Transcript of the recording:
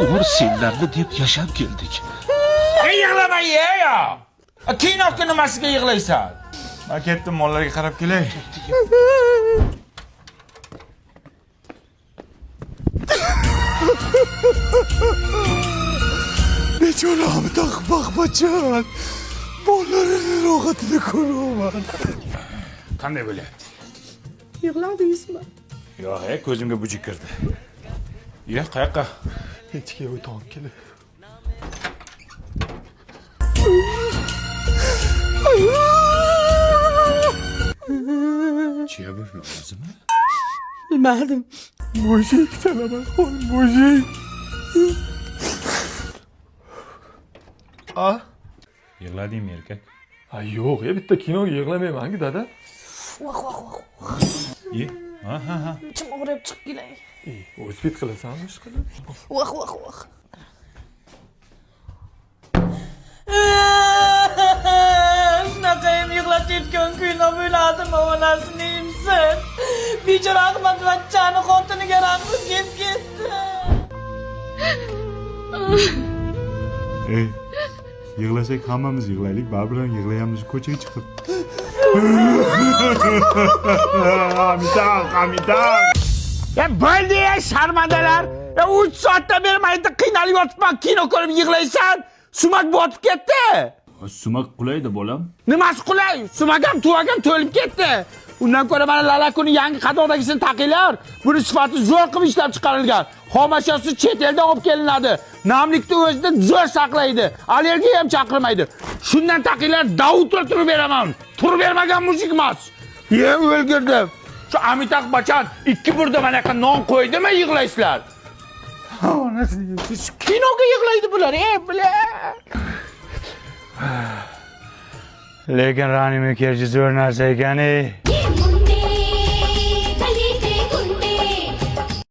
umr senlarni deb yashab keldik. Yig'lama ya. Kinoga nimasiga yig'laysan? Men ketdim, mollarga qarab kelay. Bechoramı takmak bachan. Bollarının rohatini ko'raman. Qanday bo'lyapti? Yig'ladingizmi? Yo'q, ko'zimga bujik kirdi. Yura, qayoqqa? Hechga o'tib kelib. Chiya bo'lmi o'zimi? Bilmadim. Mujik salaman qo'y, mujik. Ah? Yig'ladingmi erkak? Ay yo'q, bitta kinoga yig'lamayman-ku dada. Ha. Ichim og'rib chiqib kelay. O'zbek qilasanmi ish qilib? Voh. Shunaqayam yig'latayotgan kino bo'ladimi, onasini imsin. Bechora Ahmadvachchani xotiniga rangi kelib ketdi. Yig'lasak hammamiz yig'laylik, baribir yig'layamiz ko'chaga chiqib. Amitan. Ya bo'ldi ya sharmandalar. Ya 3 soatdan beri mayda qiynalib yotibman, kino ko'rib yig'laysan. Sumak botib ketdi. Sumak qulaydi bolam. Nimasi qulay? Sumak ham tuvagam to'lib ketdi. Undan ko'ra mana Lalakuni yangi qadoqdagisini taqinglar. Buni sifati zo'r qilib ishlab chiqarilgan. Xomashyosi chet eldan olib kelinadi. Namlikni o'zida zo'r saqlaydi. Allergiya ham chaqirmaydi. Shundan taqinglar, Davud turib beraman. Turib bermagan mujik emas. Ye, o'lgirdim. Shu Amitabh Bachchan 2 burda mana yoqqa non qo'ydimi yig'laysizlar? Siz kinoga yig'laydi bular, bular. Lekin Rani Mukerji zo'r narsa ekan.